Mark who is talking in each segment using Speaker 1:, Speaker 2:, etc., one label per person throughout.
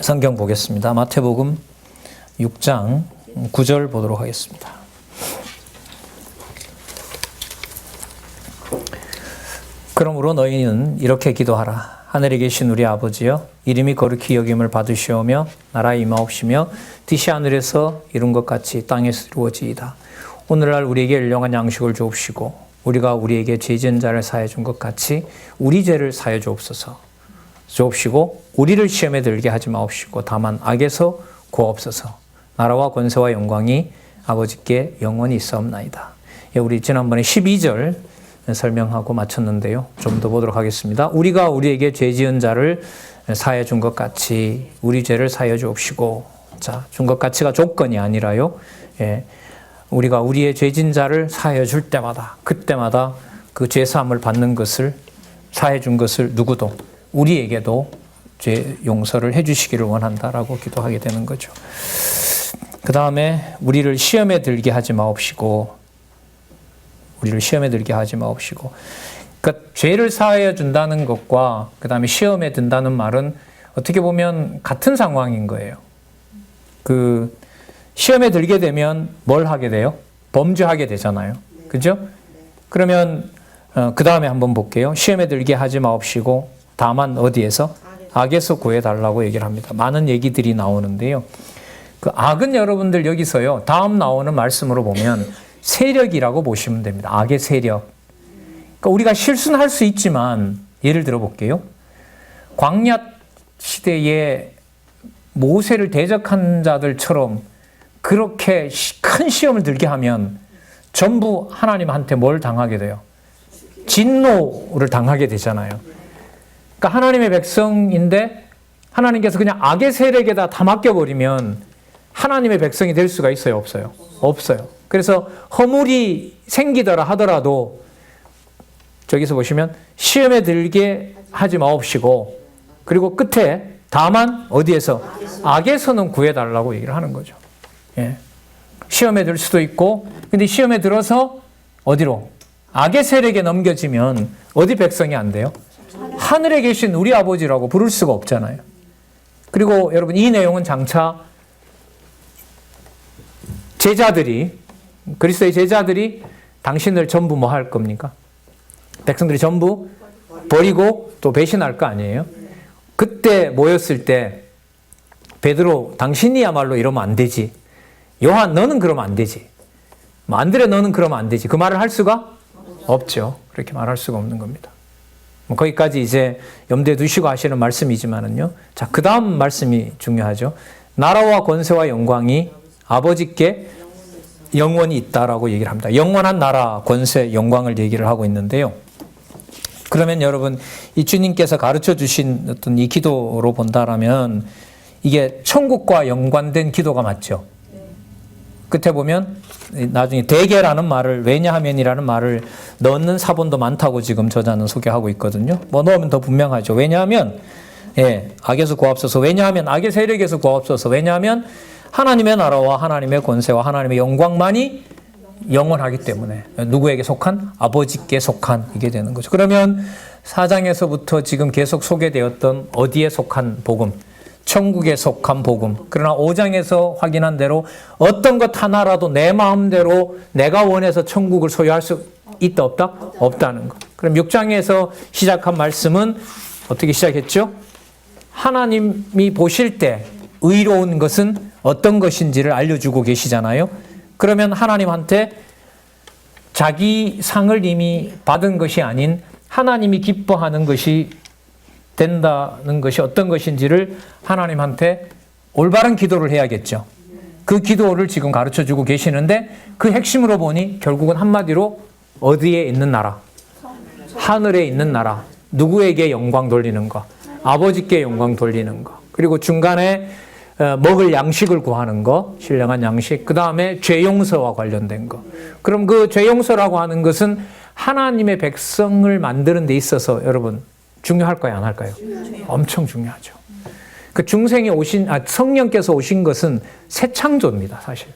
Speaker 1: 성경 보겠습니다. 마태복음 6장 9절 보도록 하겠습니다. 그러므로 너희는 이렇게 기도하라. 하늘에 계신 우리 아버지여, 이름이 거룩히 여김을 받으시오며 나라의 임하옵시며 뜻이 하늘에서 이룬 것 같이 땅에서 이루어지이다. 오늘날 우리에게 일용할 양식을 주옵시고 우리가 우리에게 죄 지은 자를 사하여 준 것 같이 우리 죄를 사하여 주옵시고 우리를 시험에 들게 하지 마옵시고 다만 악에서 구하옵소서. 나라와 권세와 영광이 아버지께 영원히 있사옵나이다. 우리 지난번에 12절 설명하고 마쳤는데요. 좀 더 보도록 하겠습니다. 우리가 우리에게 죄 지은 자를 사하여 준 것 같이 우리 죄를 사하여 주옵시고, 자, 준 것 같이가 조건이 아니라요. 우리가 우리의 죄 지은 자를 사하여 줄 때마다, 그때마다 그 죄 사함을 받는 것을, 사하여 준 것을 누구도, 우리에게도 죄 용서를 해주시기를 원한다라고 기도하게 되는 거죠. 그 다음에 우리를 시험에 들게 하지 마옵시고, 그러니까 죄를 사하여 준다는 것과 그 다음에 시험에 든다는 말은 어떻게 보면 같은 상황인 거예요. 그 시험에 들게 되면 뭘 하게 돼요? 범죄하게 되잖아요. 그죠? 그러면 그 다음에 한번 볼게요. 시험에 들게 하지 마옵시고 다만 어디에서? 악에서 구해달라고 얘기를 합니다. 많은 얘기들이 나오는데요. 그 악은 여러분들 여기서요, 다음 나오는 말씀으로 보면 세력이라고 보시면 됩니다. 악의 세력. 그러니까 우리가 실수는 할 수 있지만, 예를 들어 볼게요. 광야 시대에 모세를 대적한 자들처럼 그렇게 큰 시험을 들게 하면 전부 하나님한테 뭘 당하게 돼요? 진노를 당하게 되잖아요. 그러니까 하나님의 백성인데 하나님께서 그냥 악의 세력에다 다 맡겨버리면 하나님의 백성이 될 수가 있어요? 없어요? 없어요. 그래서 허물이 생기더라 하더라도 저기서 보시면 시험에 들게 하지 마옵시고, 그리고 끝에 다만 어디에서? 악에서는 구해달라고 얘기를 하는 거죠. 예. 시험에 들 수도 있고, 근데 시험에 들어서 어디로? 악의 세력에 넘겨지면 어디 백성이 안 돼요? 하늘에 계신 우리 아버지라고 부를 수가 없잖아요. 그리고 여러분, 이 내용은 장차 그리스도의 제자들이 당신을 전부 뭐 할 겁니까? 백성들이 전부 버리고 또 배신할 거 아니에요? 그때 모였을 때 베드로, 당신이야말로 이러면 안 되지. 요한, 너는 그러면 안 되지. 안드레, 너는 그러면 안 되지. 그 말을 할 수가 없죠. 그렇게 말할 수가 없는 겁니다. 거기까지 이제 염두에 두시고 하시는 말씀이지만은요. 자, 그 다음 말씀이 중요하죠. 나라와 권세와 영광이 아버지께 영원히 있다라고 얘기를 합니다. 영원한 나라, 권세, 영광을 얘기를 하고 있는데요. 그러면 여러분, 이 주님께서 가르쳐 주신 어떤 이 기도로 본다라면 이게 천국과 연관된 기도가 맞죠. 끝에 보면 나중에 대개라는 말을, 왜냐하면이라는 말을 넣는 사본도 많다고 지금 저자는 소개하고 있거든요. 뭐 넣으면 더 분명하죠. 왜냐하면, 악에서 구하옵소서. 왜냐하면 악의 세력에서 구하옵소서. 왜냐하면 하나님의 나라와 하나님의 권세와 하나님의 영광만이 영원하기 때문에 누구에게 속한? 아버지께 속한 이게 되는 거죠. 그러면 4장에서부터 지금 계속 소개되었던 어디에 속한 복음? 천국에 속한 복음. 그러나 5장에서 확인한 대로 어떤 것 하나라도 내 마음대로 내가 원해서 천국을 소유할 수 있다 없다? 없다는 것. 그럼 6장에서 시작한 말씀은 어떻게 시작했죠? 하나님이 보실 때 의로운 것은 어떤 것인지를 알려주고 계시잖아요. 그러면 하나님한테 자기 상을 이미 받은 것이 아닌 하나님이 기뻐하는 것이 된다는 것이 어떤 것인지를 하나님한테 올바른 기도를 해야겠죠. 그 기도를 지금 가르쳐주고 계시는데 그 핵심으로 보니 결국은 한마디로 어디에 있는 나라? 하늘에 있는 나라. 누구에게 영광 돌리는 거? 아버지께 영광 돌리는 거. 그리고 중간에 먹을 양식을 구하는 거, 신령한 양식. 그 다음에 죄 용서와 관련된 거. 그럼 그 죄 용서라고 하는 것은 하나님의 백성을 만드는 데 있어서 여러분 중요할까요, 안 할까요? 엄청 중요하죠. 그 중생이 성령께서 오신 것은 새 창조입니다, 사실.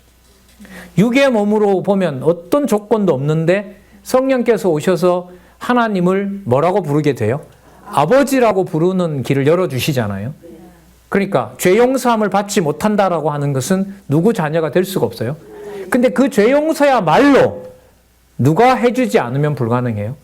Speaker 1: 육의 몸으로 보면 어떤 조건도 없는데 성령께서 오셔서 하나님을 뭐라고 부르게 돼요? 아버지라고 부르는 길을 열어주시잖아요. 그러니까 죄 용서함을 받지 못한다라고 하는 것은 누구 자녀가 될 수가 없어요. 근데 그 죄 용서야말로 누가 해주지 않으면 불가능해요.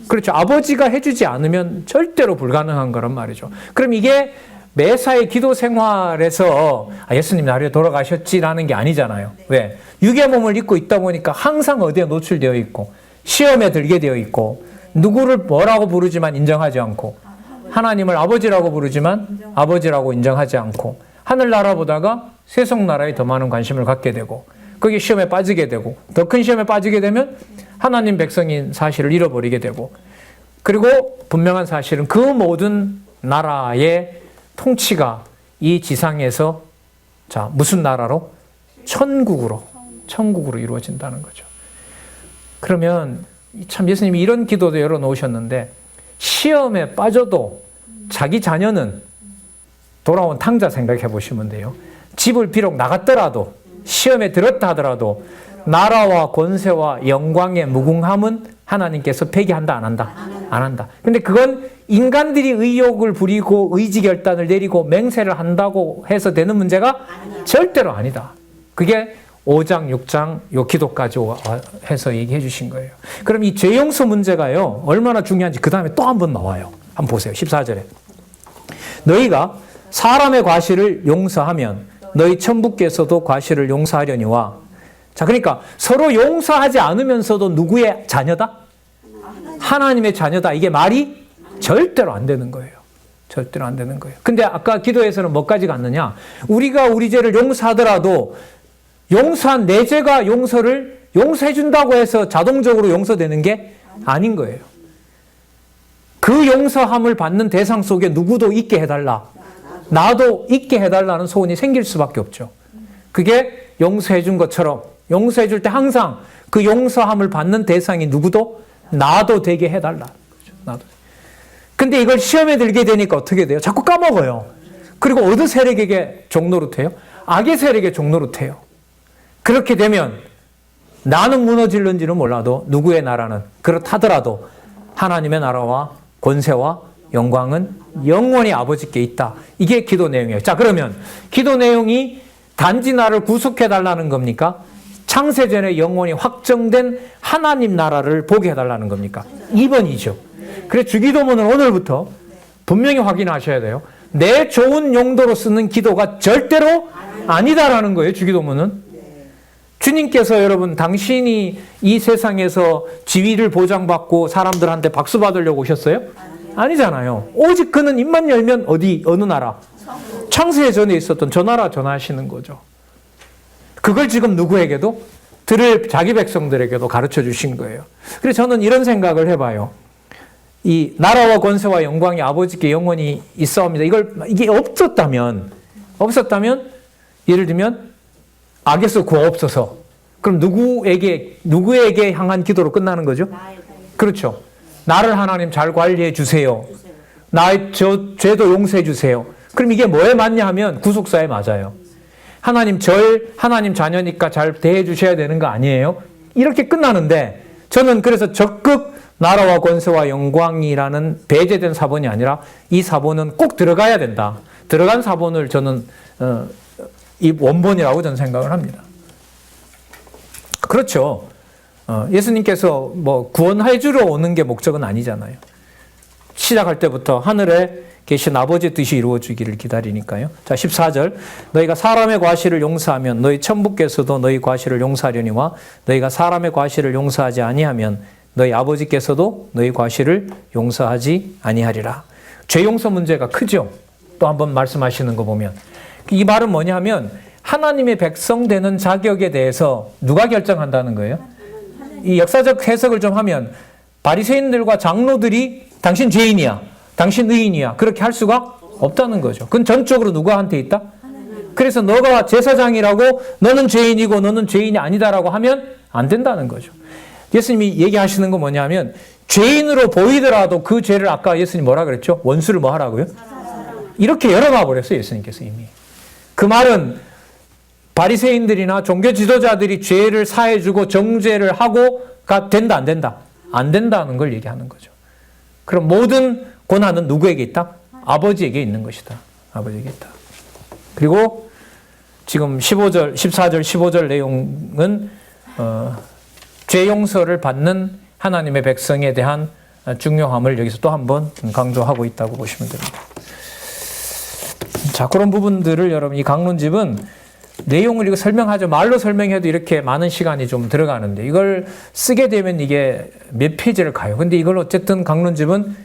Speaker 1: 그렇죠. 아버지가 해주지 않으면 절대로 불가능한 거란 말이죠. 그럼 이게 매사의 기도 생활에서 예수님 나를 돌아가셨지라는 게 아니잖아요. 왜? 육의 몸을 입고 있다 보니까 항상 어디에 노출되어 있고 시험에 들게 되어 있고 누구를 뭐라고 부르지만 인정하지 않고 하나님을 아버지라고 부르지만 아버지라고 인정하지 않고 하늘나라 보다가 세속나라에 더 많은 관심을 갖게 되고 거기에 시험에 빠지게 되고 더 큰 시험에 빠지게 되면 하나님 백성인 사실을 잃어버리게 되고 그리고 분명한 사실은 그 모든 나라의 통치가 이 지상에서 자 무슨 나라로? 천국으로 이루어진다는 거죠. 그러면 참 예수님이 이런 기도도 열어놓으셨는데 시험에 빠져도 자기 자녀는 돌아온 탕자 생각해 보시면 돼요. 집을 비록 나갔더라도 시험에 들었다 하더라도 나라와 권세와 영광의 무궁함은 하나님께서 폐기한다 안 한다? 안 한다. 근데 그건 인간들이 의욕을 부리고 의지결단을 내리고 맹세를 한다고 해서 되는 문제가 절대로 아니다. 그게 5장, 6장 요 기도까지 해서 얘기해 주신 거예요. 그럼 이 죄용서 문제가요 얼마나 중요한지 그 다음에 또 한 번 나와요. 한번 보세요. 14절에 너희가 사람의 과실을 용서하면 너희 천부께서도 과실을 용서하려니와 자 그러니까 서로 용서하지 않으면서도 누구의 자녀다? 하나님의 자녀다. 이게 말이 절대로 안 되는 거예요. 절대로 안 되는 거예요. 근데 아까 기도에서는 뭐까지 갔느냐? 우리가 우리 죄를 용서하더라도 용서한 내 죄가 용서를 용서해 준다고 해서 자동적으로 용서되는 게 아닌 거예요. 그 용서함을 받는 대상 속에 누구도 있게 해달라. 나도 있게 해달라는 소원이 생길 수밖에 없죠. 그게 용서해 준 것처럼 용서해 줄 때 항상 그 용서함을 받는 대상이 누구도 나도 되게 해달라. 나도. 근데 이걸 시험에 들게 되니까 어떻게 돼요? 자꾸 까먹어요. 그리고 어느 세력에게 종노릇해요? 악의 세력에 종노릇해요. 그렇게 되면 나는 무너질는지는 몰라도 누구의 나라는 그렇다더라도 하나님의 나라와 권세와 영광은 영원히 아버지께 있다. 이게 기도 내용이에요. 자 그러면 기도 내용이 단지 나를 구속해달라는 겁니까? 창세전에 영원히 확정된 하나님 나라를 보게 해달라는 겁니까? 2번이죠. 그래서 주기도문은 오늘부터 분명히 확인하셔야 돼요. 내 좋은 용도로 쓰는 기도가 절대로 아니다라는 거예요. 주기도문은. 주님께서 여러분 당신이 이 세상에서 지위를 보장받고 사람들한테 박수 받으려고 오셨어요? 아니잖아요. 오직 그는 입만 열면 어느 나라? 창세 전에 있었던 저 나라 전하시는 거죠. 그걸 지금 누구에게도 들을 자기 백성들에게도 가르쳐 주신 거예요. 그래서 저는 이런 생각을 해봐요. 이 나라와 권세와 영광이 아버지께 영원히 있사옵니다. 이게 없었다면 예를 들면 악에서 구하옵소서. 그럼 누구에게 향한 기도로 끝나는 거죠? 그렇죠. 나를 하나님 잘 관리해 주세요. 나의 죄도 용서해 주세요. 그럼 이게 뭐에 맞냐 하면 구속사에 맞아요. 하나님 자녀니까 잘 대해 주셔야 되는 거 아니에요? 이렇게 끝나는데 저는 그래서 적극 나라와 권세와 영광이라는 배제된 사본이 아니라 이 사본은 꼭 들어가야 된다. 들어간 사본을 저는 이 원본이라고 저는 생각을 합니다. 그렇죠. 예수님께서 뭐 구원해 주러 오는 게 목적은 아니잖아요. 시작할 때부터 하늘에 계신 아버지의 뜻이 이루어지기를 기다리니까요. 자, 14절. 너희가 사람의 과실을 용서하면 너희 천부께서도 너희 과실을 용서하려니와 너희가 사람의 과실을 용서하지 아니하면 너희 아버지께서도 너희 과실을 용서하지 아니하리라. 죄 용서 문제가 크죠. 또 한번 말씀하시는 거 보면. 이 말은 뭐냐면 하나님의 백성 되는 자격에 대해서 누가 결정한다는 거예요? 이 역사적 해석을 좀 하면 바리새인들과 장로들이 당신 죄인이야. 당신 의인이야. 그렇게 할 수가 없다는 거죠. 그건 전적으로 누구한테 있다? 그래서 너가 제사장이라고 너는 죄인이고 너는 죄인이 아니다라고 하면 안 된다는 거죠. 예수님이 얘기하시는 건 뭐냐면 죄인으로 보이더라도 그 죄를 아까 예수님 뭐라 그랬죠? 원수를 뭐 하라고요? 이렇게 열어놔 버렸어요. 예수님께서 이미. 그 말은 바리새인들이나 종교 지도자들이 죄를 사해주고 정죄를 하고가 된다 안 된다? 안 된다는 걸 얘기하는 거죠. 그럼 모든 권한은 누구에게 있다? 아버지에게 있는 것이다. 아버지에게 있다. 그리고 지금 14절, 15절 내용은 죄 용서를 받는 하나님의 백성에 대한 중요함을 여기서 또 한 번 강조하고 있다고 보시면 됩니다. 자, 그런 부분들을 여러분 이 강론집은 내용을 이거 설명하죠. 말로 설명해도 이렇게 많은 시간이 좀 들어가는데 이걸 쓰게 되면 이게 몇 페이지를 가요. 근데 이걸 어쨌든 강론집은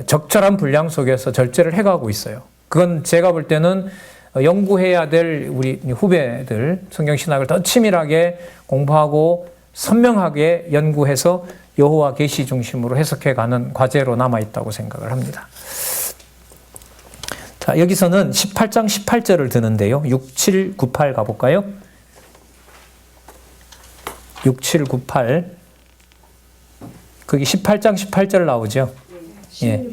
Speaker 1: 적절한 분량 속에서 절제를 해가고 있어요. 그건 제가 볼 때는 연구해야 될 우리 후배들 성경신학을 더 치밀하게 공부하고 선명하게 연구해서 여호와 계시 중심으로 해석해가는 과제로 남아있다고 생각을 합니다. 자, 여기서는 18장 18절을 드는데요. 6, 7, 9, 8 가볼까요? 6, 7, 9, 8 거기 18장 18절 나오죠? 예.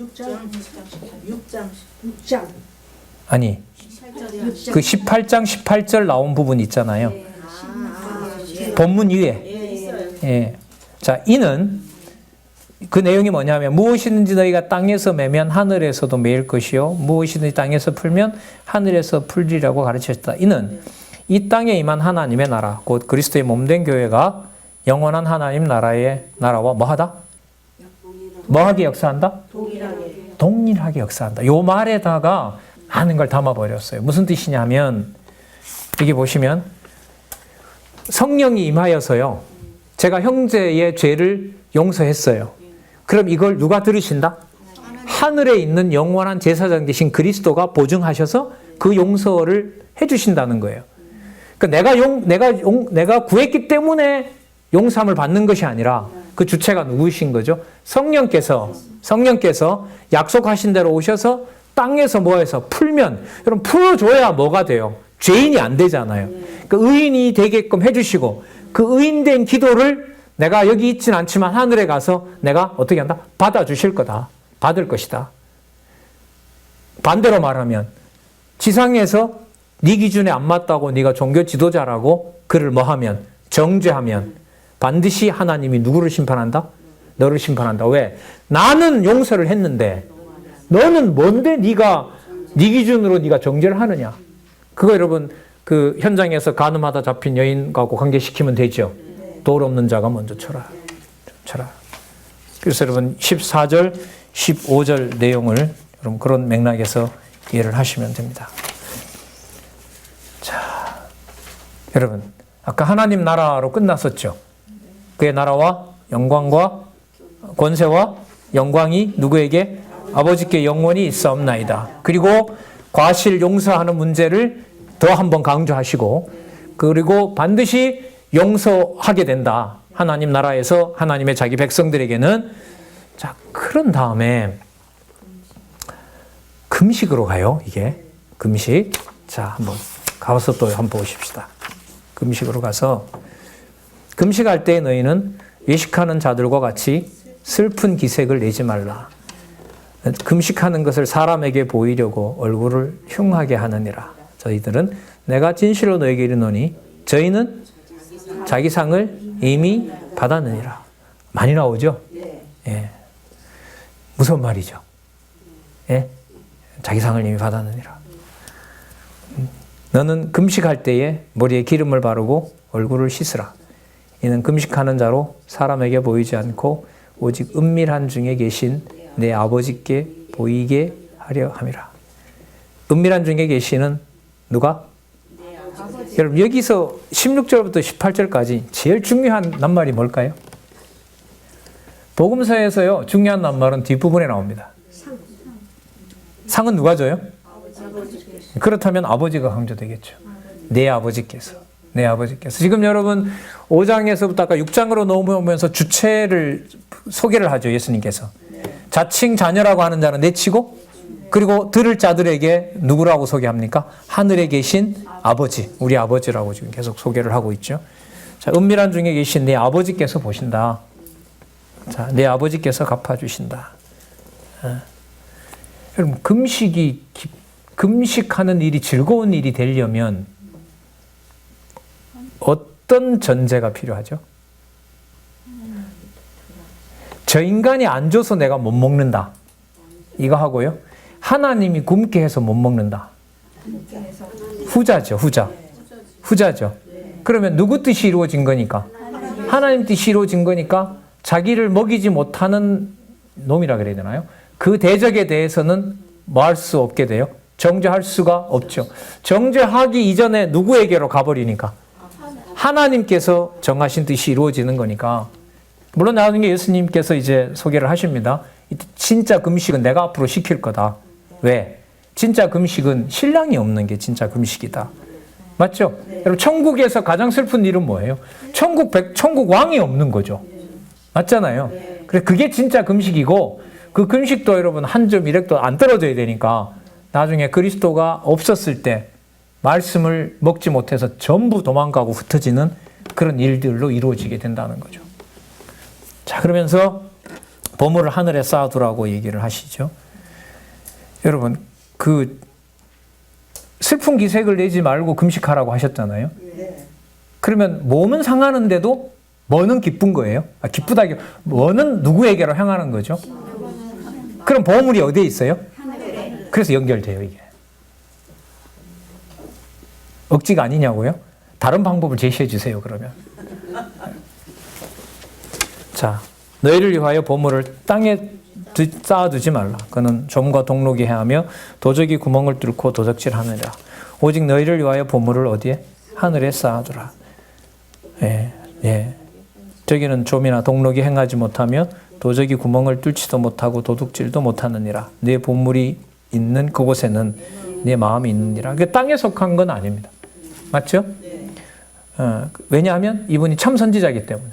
Speaker 2: 6장.
Speaker 1: 아니, 그 18장 18절 나온 부분 있잖아요. 본문 위에. 예. 자, 이는 그 내용이 뭐냐면 무엇이든지 너희가 땅에서 매면 하늘에서도 매일 것이요 무엇이든지 땅에서 풀면 하늘에서 풀리라고 가르쳤다. 이는 이 땅에 임한 하나님의 나라 곧 그리스도의 몸된 교회가 영원한 하나님 나라와 뭐하다? 뭐하게 역사한다? 동일하게 역사한다. 요 말에다가 많은 걸 담아버렸어요. 무슨 뜻이냐면 여기 보시면 성령이 임하여서요. 제가 형제의 죄를 용서했어요. 그럼 이걸 누가 들으신다? 하늘에 있는 영원한 제사장 되신 그리스도가 보증하셔서 그 용서를 해주신다는 거예요. 그러니까 내가 구했기 때문에 용서함을 받는 것이 아니라 그 주체가 누구신 거죠? 성령께서 약속하신 대로 오셔서 땅에서 뭐해서 풀면, 여러분 풀어줘야 뭐가 돼요? 죄인이 안 되잖아요. 그 의인이 되게끔 해주시고 그 의인된 기도를 내가 여기 있진 않지만 하늘에 가서 내가 어떻게 한다? 받아주실 거다. 받을 것이다. 반대로 말하면 지상에서 네 기준에 안 맞다고 네가 종교 지도자라고 그를 뭐하면 정죄하면 반드시 하나님이 누구를 심판한다? 너를 심판한다. 왜? 나는 용서를 했는데 너는 뭔데 네 기준으로 네가 정죄를 하느냐? 그거 여러분 그 현장에서 간음하다 잡힌 여인하고 관계시키면 되죠. 돌 없는 자가 먼저 쳐라. 그래서 여러분 14절, 15절 내용을 여러분 그런 맥락에서 이해를 하시면 됩니다. 자, 여러분 아까 하나님 나라로 끝났었죠. 그의 나라와 영광과 권세와 영광이 누구에게? 아버지께 영원히 있사옵나이다. 그리고 과실 용서하는 문제를 더 한번 강조하시고 그리고 반드시 용서하게 된다. 하나님 나라에서 하나님의 자기 백성들에게는. 자, 그런 다음에 금식으로 가요. 이게 금식. 자, 한번 가서 또 한번 보십시다. 금식으로 가서 금식할 때 너희는 외식하는 자들과 같이 슬픈 기색을 내지 말라. 금식하는 것을 사람에게 보이려고 얼굴을 흉하게 하느니라. 저희들은 내가 진실로 너에게 이르노니 저희는 자기 상을 이미 받았느니라. 많이 나오죠? 예. 무슨 말이죠? 예? 자기 상을 이미 받았느니라. 너는 금식할 때에 머리에 기름을 바르고 얼굴을 씻으라. 이는 금식하는 자로 사람에게 보이지 않고 오직 은밀한 중에 계신 내 아버지께 보이게 하려 함이라. 은밀한 중에 계시는 누가? 여러분 여기서 16절부터 18절까지 제일 중요한 낱말이 뭘까요? 복음서에서요 중요한 낱말은 뒷부분에 나옵니다. 상은 누가 줘요? 그렇다면 아버지가 강조되겠죠. 내 아버지께서. 지금 여러분 5장에서부터 아까 6장으로 넘어오면서 주체를 소개를 하죠. 예수님께서. 자칭 자녀라고 하는 자는 내치고 그리고 들을 자들에게 누구라고 소개합니까? 하늘에 계신 아버지, 우리 아버지라고 지금 계속 소개를 하고 있죠. 자, 은밀한 중에 계신 내 아버지께서 보신다. 자, 내 아버지께서 갚아주신다. 여러분, 금식하는 일이 즐거운 일이 되려면 어떤 전제가 필요하죠? 저 인간이 안 줘서 내가 못 먹는다. 이거 하고요. 하나님이 굶게 해서 못 먹는다. 후자죠, 후자. 후자죠. 그러면 누구 뜻이 이루어진 거니까? 하나님 뜻이 이루어진 거니까 자기를 먹이지 못하는 놈이라 그래야 되나요? 그 대적에 대해서는 뭐 할 수 없게 돼요? 정죄할 수가 없죠. 정죄하기 이전에 누구에게로 가버리니까? 하나님께서 정하신 뜻이 이루어지는 거니까. 물론 나중에 예수님께서 이제 소개를 하십니다. 진짜 금식은 내가 앞으로 시킬 거다. 왜? 진짜 금식은 신랑이 없는 게 진짜 금식이다. 맞죠? 여러분, 천국에서 가장 슬픈 일은 뭐예요? 천국 왕이 없는 거죠. 맞잖아요. 그래서 그게 진짜 금식이고, 그 금식도 여러분 한 점 이렉도 안 떨어져야 되니까 나중에 그리스도가 없었을 때 말씀을 먹지 못해서 전부 도망가고 흩어지는 그런 일들로 이루어지게 된다는 거죠. 자, 그러면서 보물을 하늘에 쌓아두라고 얘기를 하시죠. 여러분, 그 슬픈 기색을 내지 말고 금식하라고 하셨잖아요. 그러면 몸은 상하는데도 뭐는 기쁜 거예요? 기쁘다기 뭐는 누구에게로 향하는 거죠? 그럼 보물이 어디에 있어요? 그래서 연결돼요, 이게. 억지가 아니냐고요? 다른 방법을 제시해 주세요, 그러면. 자, 너희를 위하여 보물을 땅에 쌓아두지 말라. 그는 좀과 동록이 해하며 도적이 구멍을 뚫고 도적질하느니라. 오직 너희를 위하여 보물을 어디에? 하늘에 쌓아두라. 예, 예. 저기는 좀이나 동록이 행하지 못하며 도적이 구멍을 뚫지도 못하고 도둑질도 못하느니라. 네 보물이 있는 그곳에는 네 마음이 있느니라. 그 땅에 속한 건 아닙니다. 맞죠? 왜냐하면 이분이 참 선지자이기 때문에.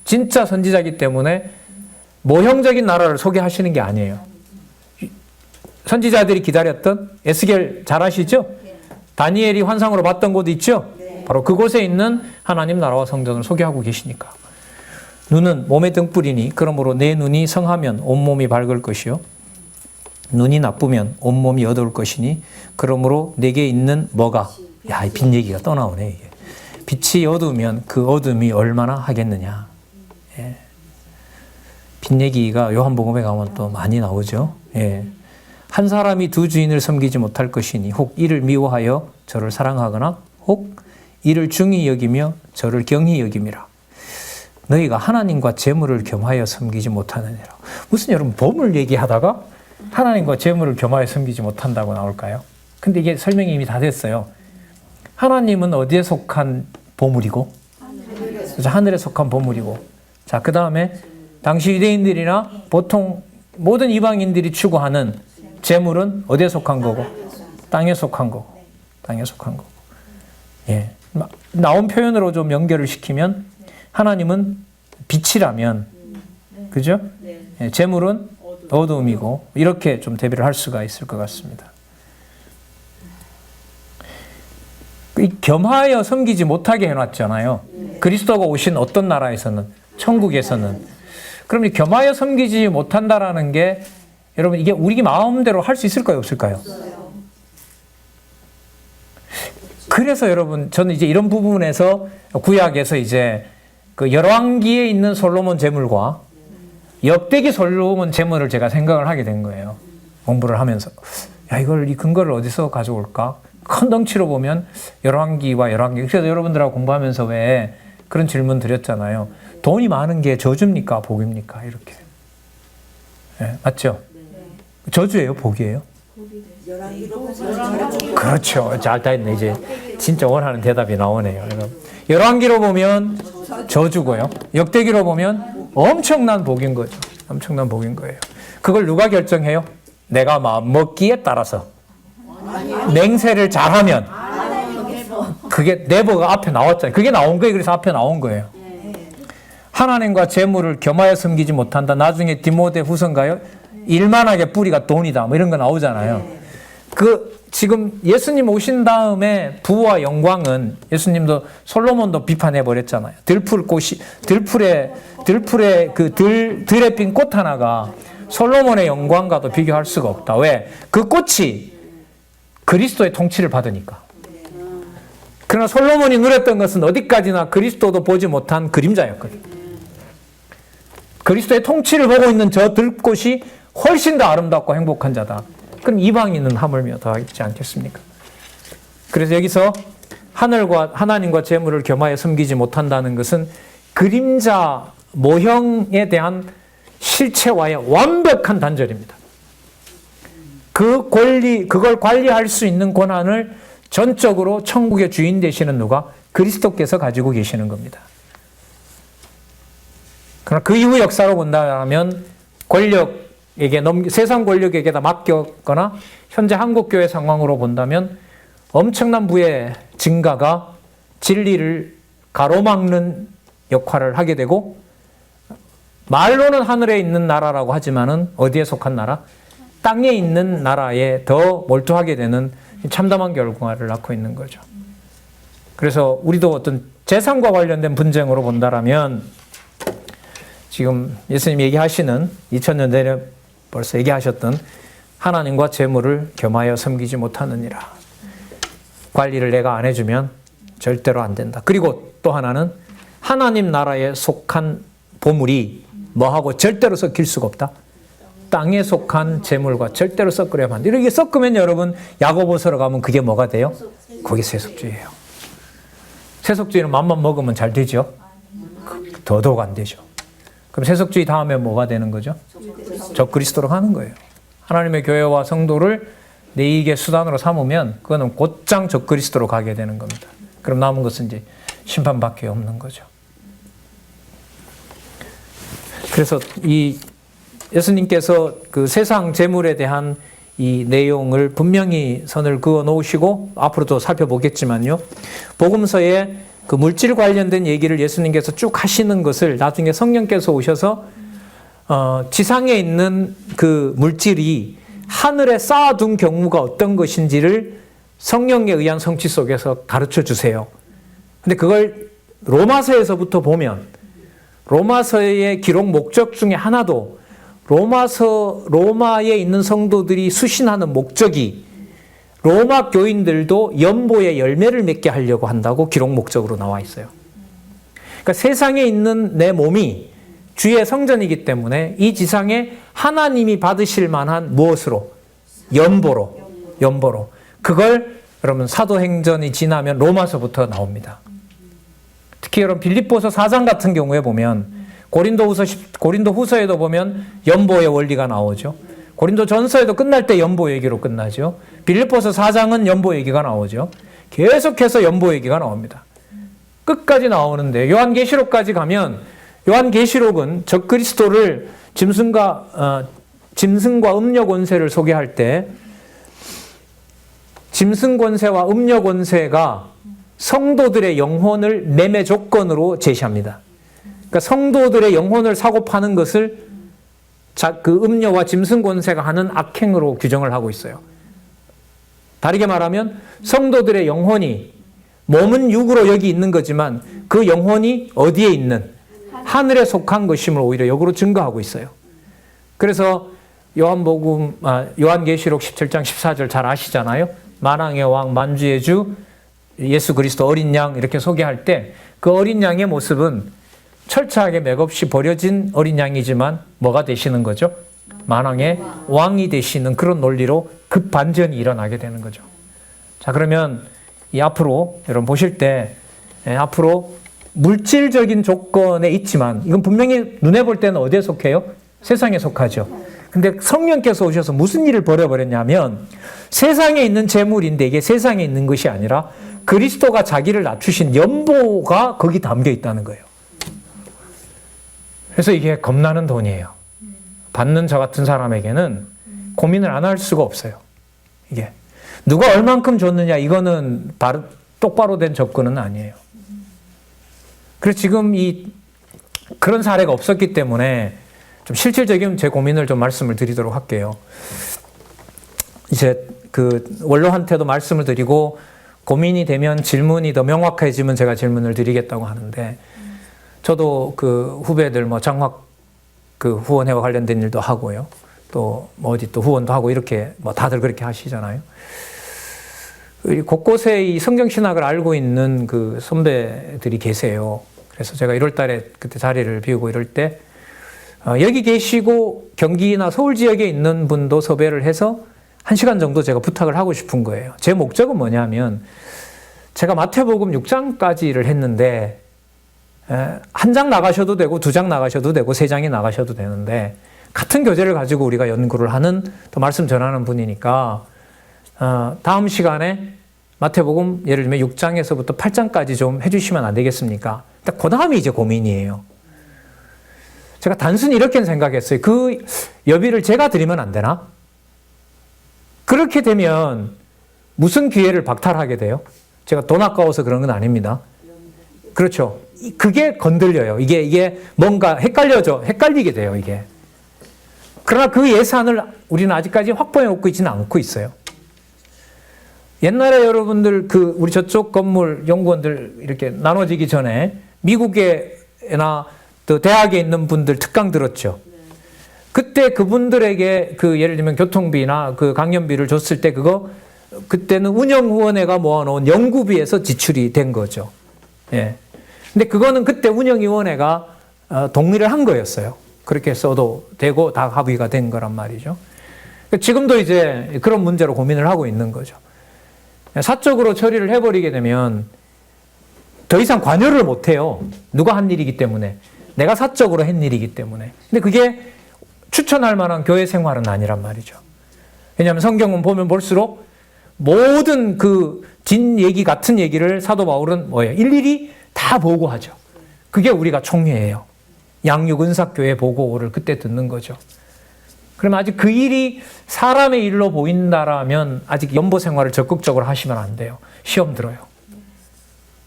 Speaker 1: 진짜 선지자이기 때문에 모형적인 나라를 소개하시는 게 아니에요. 선지자들이 기다렸던 에스겔 잘 아시죠? 다니엘이 환상으로 봤던 곳 있죠? 바로 그곳에 있는 하나님 나라와 성전을 소개하고 계시니까. 눈은 몸의 등불이니 그러므로 내 눈이 성하면 온몸이 밝을 것이요 눈이 나쁘면 온몸이 어두울 것이니 그러므로 내게 있는 뭐가 야, 이 빛 얘기가 또 나오네 이게. 빛이 어두우면 그 어둠이 얼마나 하겠느냐. 예. 빛 얘기가 요한복음에 가면 또 많이 나오죠. 예. 한 사람이 두 주인을 섬기지 못할 것이니 혹 이를 미워하여 저를 사랑하거나 혹 이를 중히 여기며 저를 경히 여김이라. 너희가 하나님과 재물을 겸하여 섬기지 못하느니라. 무슨 여러분 보물 얘기하다가 하나님과 재물을 겸하여 섬기지 못한다고 나올까요? 근데 이게 설명이 이미 다 됐어요. 하나님은 어디에 속한 보물이고? 하늘에 속한 보물이고. 자, 그 다음에 당시 유대인들이나 보통 모든 이방인들이 추구하는 재물은 어디에 속한 거고? 땅에 속한 거고. 땅에 속한 거고. 예. 나온 표현으로 좀 연결을 시키면 하나님은 빛이라면, 그죠? 예, 재물은 어두움이고, 이렇게 좀 대비를 할 수가 있을 것 같습니다. 겸하여 섬기지 못하게 해놨잖아요. 그리스도가 오신 어떤 나라에서는, 천국에서는. 그럼 겸하여 섬기지 못한다라는 게, 여러분, 이게 우리 마음대로 할 수 있을까요, 없을까요? 그래서 여러분, 저는 이제 이런 부분에서 구약에서 이제 그 열왕기에 있는 솔로몬 제물과 역대기 솔로몬 제물을 제가 생각을 하게 된 거예요. 공부를 하면서. 야, 이 근거를 어디서 가져올까? 큰 덩치로 보면 열왕기와 열왕기. 그래서 여러분들하고 공부하면서 왜 그런 질문 드렸잖아요. 돈이 많은 게 저주입니까? 복입니까? 이렇게. 네, 맞죠? 저주예요? 복이에요? 그렇죠. 잘 다 했네. 이제 진짜 원하는 대답이 나오네요. 열왕기로 보면 저주고요. 역대기로 보면 엄청난 복인 거죠. 엄청난 복인 거예요. 그걸 누가 결정해요? 내가 마음 먹기에 따라서. 맹세를 잘하면. 그게 네버가 앞에 나왔잖아요. 그게 나온 거예요. 그래서 앞에 나온 거예요. 하나님과 재물을 겸하여 섬기지 못한다. 나중에 디모데 후서인가요? 일만하게 뿌리가 돈이다. 뭐 이런 거 나오잖아요. 지금 예수님 오신 다음에 부와 영광은 예수님도 솔로몬도 비판해 버렸잖아요. 들풀에 들에 핀 꽃 하나가 솔로몬의 영광과도 비교할 수가 없다. 왜? 그 꽃이 그리스도의 통치를 받으니까. 그러나 솔로몬이 누렸던 것은 어디까지나 그리스도도 보지 못한 그림자였거든. 그리스도의 통치를 보고 있는 저 들꽃이 훨씬 더 아름답고 행복한 자다. 그럼 이방인은 하물며 더하지 않겠습니까? 그래서 여기서 하나님과 재물을 겸하여 섬기지 못한다는 것은 그림자 모형에 대한 실체와의 완벽한 단절입니다. 그걸 관리할 수 있는 권한을 전적으로 천국의 주인 되시는 누가? 그리스도께서 가지고 계시는 겁니다. 그러나 그 이후 역사로 본다면 세상 권력에게다 맡겼거나 현재 한국교회 상황으로 본다면 엄청난 부의 증가가 진리를 가로막는 역할을 하게 되고, 말로는 하늘에 있는 나라라고 하지만은 어디에 속한 나라? 땅에 있는 나라에 더 몰두하게 되는 참담한 결과를 낳고 있는 거죠. 그래서 우리도 어떤 재산과 관련된 분쟁으로 본다라면 지금 예수님이 얘기하시는 2000년 전에 벌써 얘기하셨던 하나님과 재물을 겸하여 섬기지 못하느니라. 관리를 내가 안 해주면 절대로 안 된다. 그리고 또 하나는 하나님 나라에 속한 보물이 뭐하고 절대로 섞일 수가 없다. 땅에 속한 재물과 절대로 섞으려면 안 돼. 이렇게 섞으면 여러분 야고보서로 가면 그게 뭐가 돼요? 그게 세속주의예요. 세속주의는 맘만 먹으면 잘 되죠? 더더욱 안 되죠. 그럼 세속주의 다음에 뭐가 되는 거죠? 적그리스도로 가는 거예요. 하나님의 교회와 성도를 내 이익의 수단으로 삼으면 그거는 곧장 적그리스도로 가게 되는 겁니다. 그럼 남은 것은 이제 심판밖에 없는 거죠. 그래서 이 예수님께서 그 세상 재물에 대한 이 내용을 분명히 선을 그어 놓으시고 앞으로도 살펴보겠지만요. 복음서에 그 물질 관련된 얘기를 예수님께서 쭉 하시는 것을 나중에 성령께서 오셔서 지상에 있는 그 물질이 하늘에 쌓아둔 경우가 어떤 것인지를 성령에 의한 성취 속에서 가르쳐 주세요. 근데 그걸 로마서에서부터 보면 로마서의 기록 목적 중에 하나도 로마에 있는 성도들이 수신하는 목적이 로마 교인들도 연보의 열매를 맺게 하려고 한다고 기록 목적으로 나와 있어요. 그러니까 세상에 있는 내 몸이 주의 성전이기 때문에 이 지상에 하나님이 받으실 만한 무엇으로? 연보로. 그걸 여러분 사도행전이 지나면 로마서부터 나옵니다. 특히 여러분 빌립보서 4장 같은 경우에 보면 고린도 후서에도 보면 연보의 원리가 나오죠. 고린도 전서에도 끝날 때 연보 얘기로 끝나죠. 빌립보서 4장은 연보 얘기가 나오죠. 계속해서 연보 얘기가 나옵니다. 끝까지 나오는데 요한계시록까지 가면 요한계시록은 적그리스도를 짐승과 음녀 권세를 소개할 때 짐승 권세와 음녀 권세가 성도들의 영혼을 매매 조건으로 제시합니다. 그러니까 성도들의 영혼을 사고 파는 것을 그 음녀와 짐승 권세가 하는 악행으로 규정을 하고 있어요. 다르게 말하면 성도들의 영혼이 몸은 육으로 여기 있는 거지만 그 영혼이 어디에 있는 하늘에 속한 것임을 오히려 역으로 증거하고 있어요. 그래서 요한계시록 17장 14절 잘 아시잖아요. 만왕의 왕 만주의 주 예수 그리스도 어린 양 이렇게 소개할 때 그 어린 양의 모습은 철저하게 맥없이 버려진 어린 양이지만 뭐가 되시는 거죠? 만왕의 왕이 되시는 그런 논리로 급반전이 일어나게 되는 거죠. 자, 그러면 이 앞으로 여러분 보실 때 앞으로 물질적인 조건에 있지만 이건 분명히 눈에 볼 때는 어디에 속해요? 세상에 속하죠. 근데 성령께서 오셔서 무슨 일을 벌여버렸냐면 세상에 있는 재물인데 이게 세상에 있는 것이 아니라 그리스도가 자기를 낮추신 연보가 거기 담겨 있다는 거예요. 그래서 이게 겁나는 돈이에요. 받는 저 같은 사람에게는 고민을 안 할 수가 없어요. 이게 누가 얼만큼 줬느냐 이거는 똑바로 된 접근은 아니에요. 그래서 지금 그런 사례가 없었기 때문에 좀 실질적인 제 고민을 좀 말씀을 드리도록 할게요. 이제 원로한테도 말씀을 드리고 고민이 되면 질문이 더 명확해지면 제가 질문을 드리겠다고 하는데 저도 그 후배들 장학 후원회와 관련된 일도 하고요. 또 어디 또 후원도 하고 이렇게 다들 그렇게 하시잖아요. 곳곳에 이 성경신학을 알고 있는 그 선배들이 계세요. 그래서 제가 1월 달에 그때 자리를 비우고 이럴 때 여기 계시고 경기나 서울 지역에 있는 분도 섭외를 해서 1시간 정도 제가 부탁을 하고 싶은 거예요. 제 목적은 뭐냐면 제가 마태복음 6장까지를 했는데 한 장 나가셔도 되고 2장 나가셔도 되고 3장이 나가셔도 되는데 같은 교재를 가지고 우리가 연구를 하는 또 말씀 전하는 분이니까 다음 시간에 마태복음 예를 들면 6장에서부터 8장까지 좀 해주시면 안 되겠습니까? 그 다음이 이제 고민이에요. 제가 단순히 이렇게 생각했어요. 그 여비를 제가 드리면 안 되나? 그렇게 되면 무슨 기회를 박탈하게 돼요? 제가 돈 아까워서 그런 건 아닙니다. 그렇죠. 그게 건들려요. 이게 뭔가 헷갈리게 돼요, 이게. 그러나 그 예산을 우리는 아직까지 확보해 놓고 있지는 않고 있어요. 옛날에 여러분들 우리 저쪽 건물 연구원들 이렇게 나눠지기 전에 미국에나 또 대학에 있는 분들 특강 들었죠. 그때 그분들에게 예를 들면 교통비나 강연비를 줬을 때 그때는 운영위원회가 모아놓은 연구비에서 지출이 된 거죠. 예. 근데 그거는 그때 운영위원회가 동의를 한 거였어요. 그렇게 써도 되고 다 합의가 된 거란 말이죠. 지금도 이제 그런 문제로 고민을 하고 있는 거죠. 사적으로 처리를 해버리게 되면 더 이상 관여를 못해요. 누가 한 일이기 때문에. 내가 사적으로 한 일이기 때문에. 근데 그게 추천할 만한 교회 생활은 아니란 말이죠. 왜냐하면 성경은 보면 볼수록 모든 뒷 얘기 같은 얘기를 사도 바울은 뭐예요? 일일이 다 보고하죠. 그게 우리가 총회예요. 양육은사교회 보고를 그때 듣는 거죠. 그러면 아직 그 일이 사람의 일로 보인다라면 아직 연보 생활을 적극적으로 하시면 안 돼요. 시험 들어요.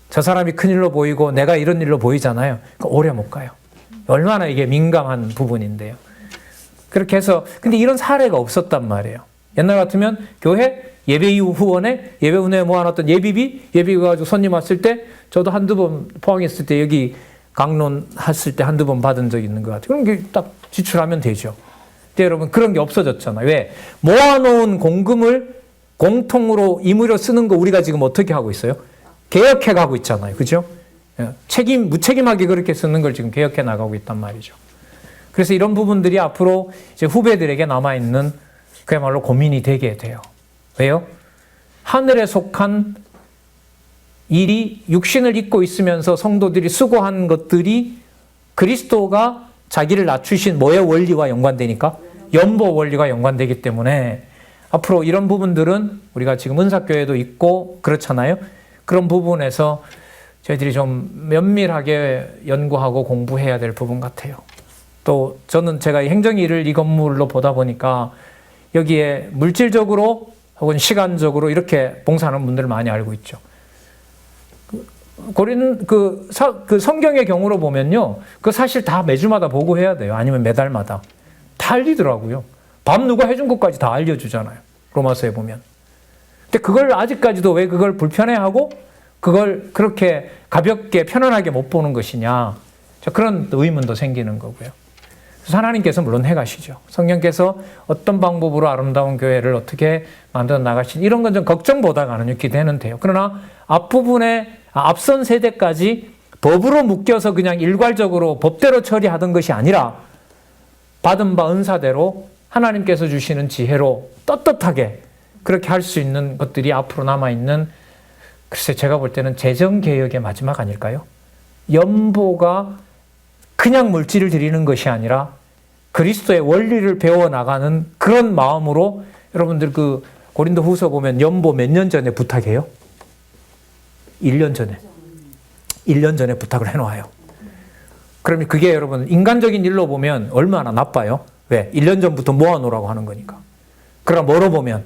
Speaker 1: 저 사람이 큰 일로 보이고 내가 이런 일로 보이잖아요. 오래 못 가요. 얼마나 이게 민감한 부분인데요. 그렇게 해서 근데 이런 사례가 없었단 말이에요. 옛날 같으면 교회 예배 이후 후원에 예배 운영에 모아놨던 예비비 가지고 손님 왔을 때 저도 한두 번 포항했을 때 여기 강론 했을 때 한두 번 받은 적이 있는 것 같아요. 그럼 게 딱 지출하면 되죠. 근데 여러분 그런 게 없어졌잖아요. 왜? 모아놓은 공금을 공통으로 임의로 쓰는 거 우리가 지금 어떻게 하고 있어요? 개혁해 가고 있잖아요. 그죠? 무책임하게 그렇게 쓰는 걸 지금 개혁해 나가고 있단 말이죠. 그래서 이런 부분들이 앞으로 이제 후배들에게 남아있는 그야말로 고민이 되게 돼요. 왜요? 하늘에 속한 일이 육신을 입고 있으면서 성도들이 수고한 것들이 그리스도가 자기를 낮추신 뭐의 원리와 연관되니까? 연보 원리와 연관되기 때문에 앞으로 이런 부분들은 우리가 지금 은사교회도 있고 그렇잖아요. 그런 부분에서 저희들이 좀 면밀하게 연구하고 공부해야 될 부분 같아요. 또 저는 제가 행정일을 이 건물로 보다 보니까 여기에 물질적으로 혹은 시간적으로 이렇게 봉사하는 분들을 많이 알고 있죠. 고린 성경의 경우로 보면요, 사실 다 매주마다 보고해야 돼요. 아니면 매달마다 다 알리더라고요. 밥 누가 해준 것까지 다 알려주잖아요. 로마서에 보면. 근데 그걸 아직까지도 왜 그걸 불편해하고 그걸 그렇게 가볍게 편안하게 못 보는 것이냐, 그런 의문도 생기는 거고요. 그래서 하나님께서 물론 해가시죠. 성령께서 어떤 방법으로 아름다운 교회를 어떻게 만들어 나가시지, 이런 건 좀 걱정보다는 기대는 돼요. 그러나 앞선 세대까지 법으로 묶여서 그냥 일괄적으로 법대로 처리하던 것이 아니라 받은 바 은사대로 하나님께서 주시는 지혜로 떳떳하게 그렇게 할 수 있는 것들이 앞으로 남아있는, 글쎄 제가 볼 때는 재정개혁의 마지막 아닐까요? 연보가 그냥 물질을 드리는 것이 아니라 그리스도의 원리를 배워나가는 그런 마음으로, 여러분들 고린도 후서 보면 연보 몇 년 전에 부탁해요? 1년 전에. 1년 전에 부탁을 해놓아요. 그러면 그게 여러분 인간적인 일로 보면 얼마나 나빠요? 왜? 1년 전부터 모아놓으라고 하는 거니까. 그럼 뭐로 보면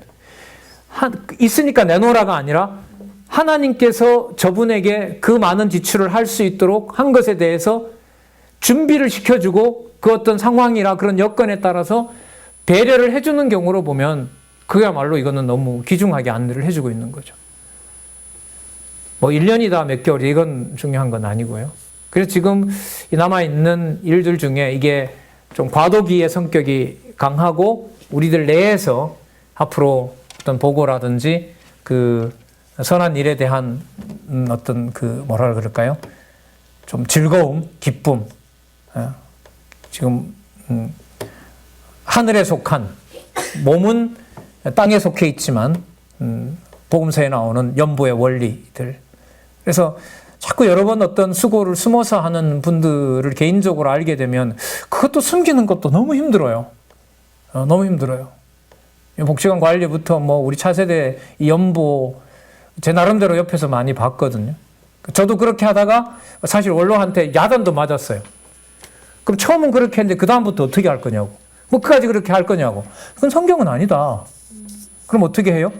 Speaker 1: 있으니까 내놓으라가 아니라 하나님께서 저분에게 그 많은 지출을 할 수 있도록 한 것에 대해서 준비를 시켜주고 그 어떤 상황이나 그런 여건에 따라서 배려를 해주는 경우로 보면 그야말로 이거는 너무 귀중하게 안내를 해주고 있는 거죠. 1년이다 몇 개월이 이건 중요한 건 아니고요. 그래서 지금 남아있는 일들 중에 이게 좀 과도기의 성격이 강하고 우리들 내에서 앞으로 어떤 보고라든지 선한 일에 대한 어떤 뭐라 그럴까요? 좀 즐거움, 기쁨. 지금 하늘에 속한 몸은 땅에 속해 있지만 복음서에 나오는 연보의 원리들. 그래서 자꾸 여러 번 어떤 수고를 숨어서 하는 분들을 개인적으로 알게 되면 그것도 숨기는 것도 너무 힘들어요. 너무 힘들어요. 복지관 관리부터 뭐 우리 차세대 이 연보 제 나름대로 옆에서 많이 봤거든요. 저도 그렇게 하다가 사실 원로한테 야단도 맞았어요. 그럼 처음은 그렇게 했는데 그 다음부터 어떻게 할 거냐고. 뭐 그까지 그렇게 할 거냐고. 그건 성경은 아니다. 그럼 어떻게 해요?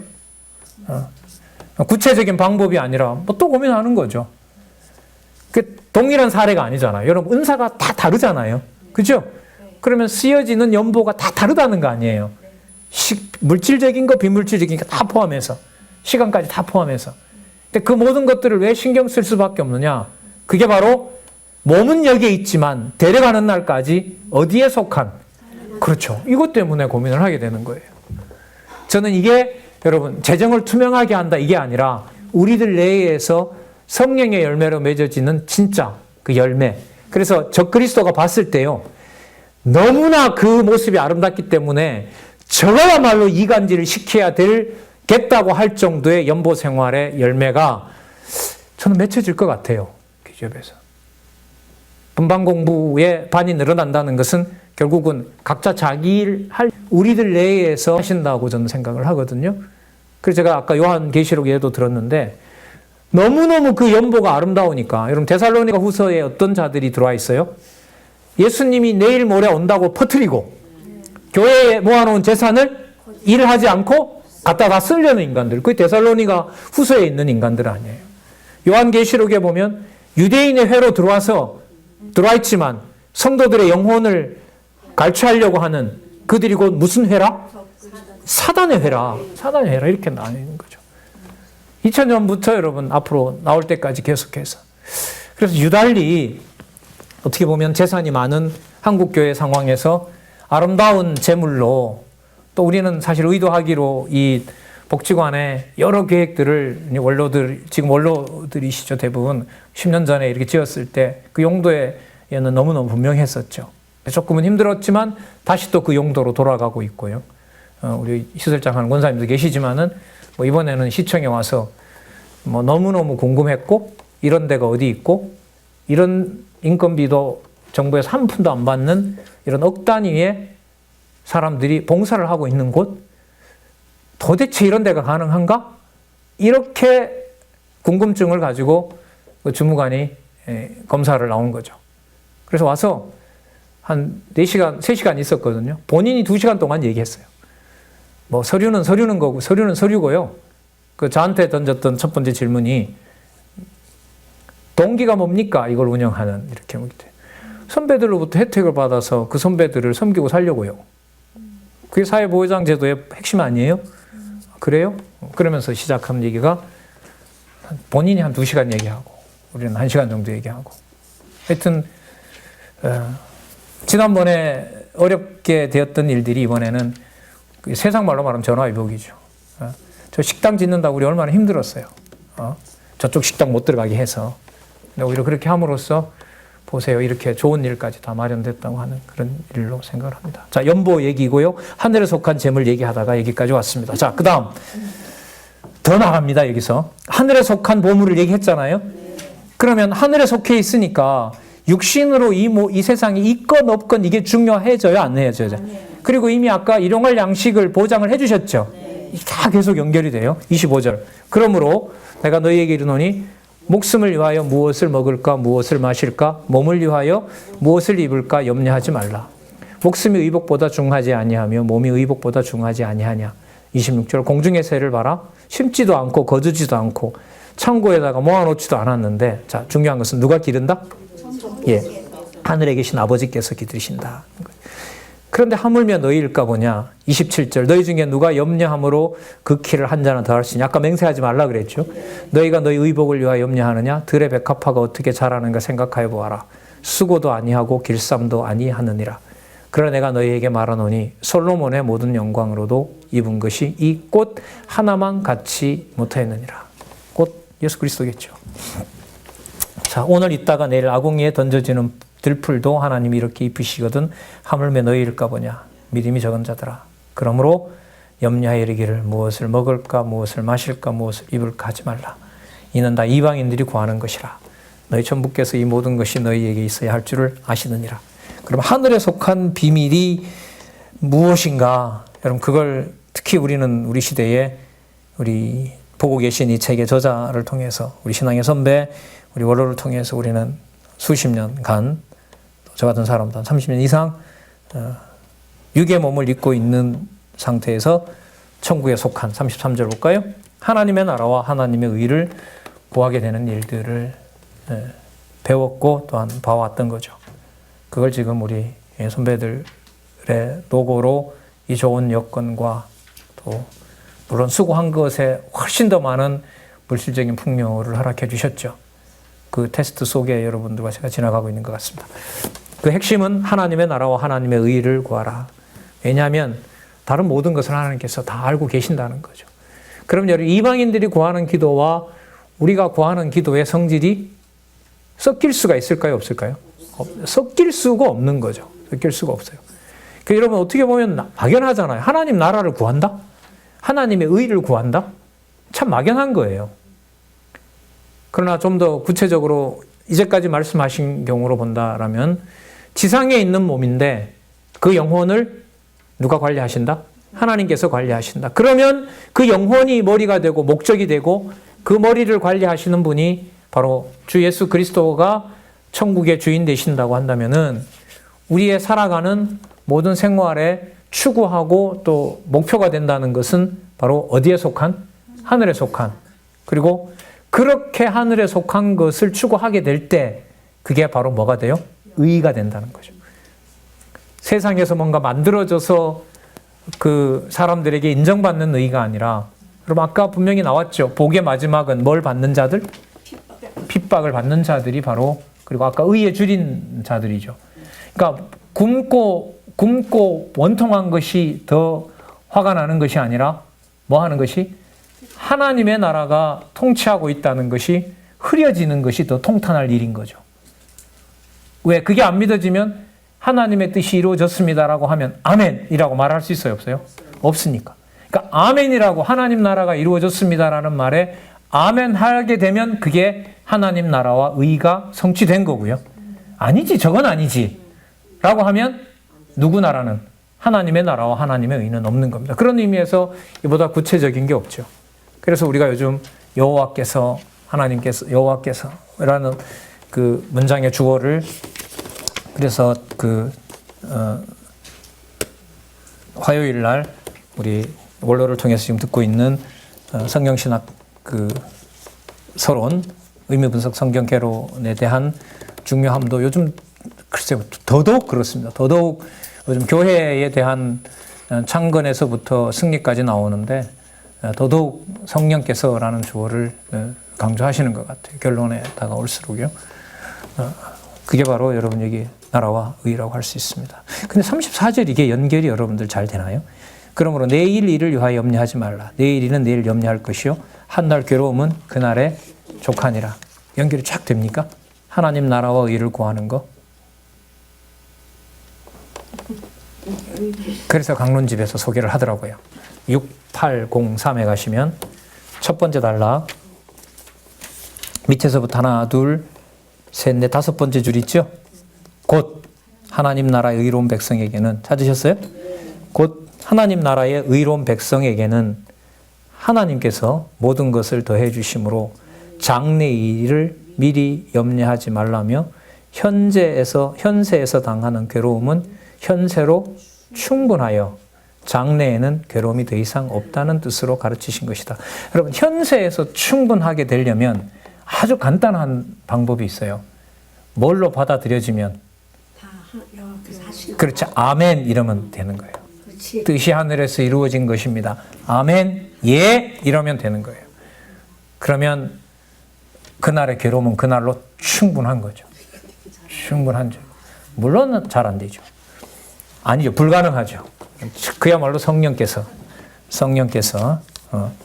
Speaker 1: 구체적인 방법이 아니라 뭐 또 고민하는 거죠. 그 동일한 사례가 아니잖아요. 여러분 은사가 다 다르잖아요. 그죠? 그러면 쓰여지는 연보가 다 다르다는 거 아니에요. 물질적인 거, 비물질적인 거 다 포함해서 시간까지 다 포함해서. 근데 그 모든 것들을 왜 신경 쓸 수밖에 없느냐? 그게 바로 몸은 여기에 있지만 데려가는 날까지 어디에 속한? 그렇죠. 이것 때문에 고민을 하게 되는 거예요. 저는 이게 여러분 재정을 투명하게 한다 이게 아니라 우리들 내에서 성령의 열매로 맺어지는 진짜 그 열매. 그래서 적그리스도가 봤을 때요. 너무나 그 모습이 아름답기 때문에 저거야말로 이간질을 시켜야 되겠다고 할 정도의 연보 생활의 열매가 저는 맺혀질 것 같아요. 기업에서. 분방 공부에 반이 늘어난다는 것은 결국은 각자 자기 일 할 우리들 내에서 하신다고 저는 생각을 하거든요. 그래서 제가 아까 요한계시록 예도 들었는데 너무너무 그 연보가 아름다우니까 여러분 데살로니가 후서에 어떤 자들이 들어와 있어요? 예수님이 내일 모레 온다고 퍼뜨리고 교회에 모아놓은 재산을 일을 하지 않고 갖다 다 쓰려는 인간들. 그게 데살로니가 후서에 있는 인간들 아니에요. 요한계시록에 보면 유대인의 회로 들어와 있지만 성도들의 영혼을 갈취하려고 하는 그들이 곧 무슨 회라? 사단의 회라. 사단의 회라. 이렇게 나뉘는 거죠. 2000년부터 여러분 앞으로 나올 때까지 계속해서. 그래서 유달리 어떻게 보면 재산이 많은 한국교회 상황에서 아름다운 재물로 또 우리는 사실 의도하기로 이 복지관의 여러 계획들을 지금 원로들이시죠. 대부분 10년 전에 이렇게 지었을 때 그 용도에는 너무너무 분명했었죠. 조금은 힘들었지만 다시 또 그 용도로 돌아가고 있고요. 우리 시설장 하는 권사님도 계시지만은 뭐 이번에는 시청에 와서 뭐 너무너무 궁금했고 이런 데가 어디 있고 이런 인건비도 정부에서 한 푼도 안 받는 이런 억 단위의 사람들이 봉사를 하고 있는 곳 도대체 이런 데가 가능한가? 이렇게 궁금증을 가지고 주무관이 검사를 나온 거죠. 그래서 와서 한 4시간, 3시간 있었거든요. 본인이 2시간 동안 얘기했어요. 뭐 서류는 거고, 서류는 서류고요. 그 저한테 던졌던 첫 번째 질문이 동기가 뭡니까? 이걸 운영하는 이렇게 선배들로부터 혜택을 받아서 그 선배들을 섬기고 살려고요. 그게 사회보호장 제도의 핵심 아니에요? 그래요? 그러면서 시작한 얘기가 본인이 한 2시간 얘기하고 우리는 1시간 정도 얘기하고 하여튼 지난번에 어렵게 되었던 일들이 이번에는 세상 말로 말하면 전화위복이죠. 저 식당 짓는다고 우리 얼마나 힘들었어요. 저쪽 식당 못 들어가게 해서. 근데 오히려 그렇게 함으로써 보세요. 이렇게 좋은 일까지 다 마련됐다고 하는 그런 일로 생각을 합니다. 자, 연보 얘기고요. 하늘에 속한 재물 얘기하다가 여기까지 왔습니다. 자, 그 다음 더 나갑니다. 여기서 하늘에 속한 보물을 얘기했잖아요. 그러면 하늘에 속해 있으니까 육신으로 이 세상이 있건 없건 이게 중요해져요? 안 해져요? 그리고 이미 아까 일용할 양식을 보장을 해주셨죠? 다 계속 연결이 돼요. 25절. 그러므로 내가 너희에게 이르노니 목숨을 위하여 무엇을 먹을까 무엇을 마실까 몸을 위하여 무엇을 입을까 염려하지 말라. 목숨이 의복보다 중하지 아니하며 몸이 의복보다 중하지 아니하냐. 26절. 공중의 새를 봐라. 심지도 않고 거두지도 않고 창고에다가 모아놓지도 않았는데 자 중요한 것은 누가 기른다? 예, 하늘에 계신 아버지께서 기르신다. 그런데 하물며 너희일까 보냐. 27절. 너희 중에 누가 염려함으로 그 키를 한 자나 더할 수 있냐. 아까 맹세하지 말라 그랬죠. 너희가 너희 의복을 위하여 염려하느냐. 들의 백합화가 어떻게 자라는가 생각하여 보아라. 수고도 아니하고 길쌈도 아니하느니라. 그러나 내가 너희에게 말하노니 솔로몬의 모든 영광으로도 입은 것이 이 꽃 하나만 같이 못하였느니라. 꽃 예수 그리스도겠죠. 자, 오늘 있다가 내일 아궁이에 던져지는 들풀도 하나님이 이렇게 입히시거든 하물며 너희일까 보냐. 믿음이 적은 자들아. 그러므로 염려하여 이르기를 무엇을 먹을까 무엇을 마실까 무엇을 입을까 하지 말라. 이는 다 이방인들이 구하는 것이라. 너희 천부께서 이 모든 것이 너희에게 있어야 할 줄을 아시느니라. 그럼 하늘에 속한 비밀이 무엇인가? 여러분 그걸 특히 우리는 우리 시대에 우리 보고 계신 이 책의 저자를 통해서 우리 신앙의 선배 우리 원로를 통해서 우리는 수십 년간 저 같은 사람도 한 30년 이상 육의 몸을 입고 있는 상태에서 천국에 속한 33절 볼까요? 하나님의 나라와 하나님의 의를 구하게 되는 일들을 배웠고 또한 봐왔던 거죠. 그걸 지금 우리 선배들의 노고로 이 좋은 여건과 또 물론 수고한 것에 훨씬 더 많은 물질적인 풍요를 허락해 주셨죠. 그 테스트 속에 여러분들과 제가 지나가고 있는 것 같습니다. 그 핵심은 하나님의 나라와 하나님의 의를 구하라. 왜냐하면 다른 모든 것을 하나님께서 다 알고 계신다는 거죠. 그럼 여러분 이방인들이 구하는 기도와 우리가 구하는 기도의 성질이 섞일 수가 있을까요? 없을까요? 섞일 수가 없는 거죠. 섞일 수가 없어요. 그러니까 여러분 어떻게 보면 막연하잖아요. 하나님 나라를 구한다? 하나님의 의를 구한다? 참 막연한 거예요. 그러나 좀 더 구체적으로 이제까지 말씀하신 경우로 본다라면 지상에 있는 몸인데 그 영혼을 누가 관리하신다? 하나님께서 관리하신다. 그러면 그 영혼이 머리가 되고 목적이 되고 그 머리를 관리하시는 분이 바로 주 예수 그리스도가 천국의 주인 되신다고 한다면은 우리의 살아가는 모든 생활에 추구하고 또 목표가 된다는 것은 바로 어디에 속한? 하늘에 속한. 그리고 그렇게 하늘에 속한 것을 추구하게 될 때 그게 바로 뭐가 돼요? 의가 된다는 거죠. 세상에서 뭔가 만들어져서 그 사람들에게 인정받는 의가 아니라 여러분 아까 분명히 나왔죠. 복의 마지막은 뭘 받는 자들? 핍박을 받는 자들이 바로 그리고 아까 의에 줄인 자들이죠. 그러니까 굶고 원통한 것이 더 화가 나는 것이 아니라 뭐 하는 것이? 하나님의 나라가 통치하고 있다는 것이 흐려지는 것이 더 통탄할 일인 거죠. 왜? 그게 안 믿어지면 하나님의 뜻이 이루어졌습니다라고 하면 아멘이라고 말할 수 있어요? 없어요? 없으니까. 그러니까 아멘이라고 하나님 나라가 이루어졌습니다라는 말에 아멘 하게 되면 그게 하나님 나라와 의가 성취된 거고요. 아니지, 저건 아니지 라고 하면 누구 나라는? 하나님의 나라와 하나님의 의는 없는 겁니다. 그런 의미에서 이보다 구체적인 게 없죠. 그래서 우리가 요즘 여호와께서 하나님께서 여호와께서라는 그 문장의 주어를 그래서 화요일 날 우리 원로를 통해서 지금 듣고 있는 성경신학 그 서론 의미 분석 성경 개론에 대한 중요함도 요즘 글쎄요 더더욱 그렇습니다. 더더욱 요즘 교회에 대한 창건에서부터 승리까지 나오는데 더더욱 성령께서라는 주어를 강조하시는 것 같아요. 결론에 다가올수록요. 그게 바로 여러분 여기 나라와 의라고 할 수 있습니다. 근데 34절 이게 연결이 여러분들 잘 되나요? 그러므로 내일 일을 위하여 염려하지 말라. 내일 일은 내일 염려할 것이요. 한날 괴로움은 그날에 족하니라. 연결이 쫙 됩니까? 하나님 나라와 의를 구하는 거. 그래서 강론집에서 소개를 하더라고요. 6803에 가시면 첫 번째 단락 밑에서부터 하나, 둘, 셋, 넷, 다섯 번째 줄 있죠? 곧 하나님 나라의 의로운 백성에게는 찾으셨어요? 곧 하나님 나라의 의로운 백성에게는 하나님께서 모든 것을 더해 주심으로 장래의 일을 미리 염려하지 말라며 현세에서 당하는 괴로움은 현세로 충분하여 장래에는 괴로움이 더 이상 없다는 뜻으로 가르치신 것이다. 여러분 현세에서 충분하게 되려면 아주 간단한 방법이 있어요. 뭘로 받아들여지면 그렇죠. 아멘 이러면 되는 거예요. 그렇지. 뜻이 하늘에서 이루어진 것입니다. 아멘 예 이러면 되는 거예요. 그러면 그날의 괴로움은 그날로 충분한 거죠. 충분한죠. 물론 잘 안 되죠. 아니죠. 불가능하죠. 그야말로 성령께서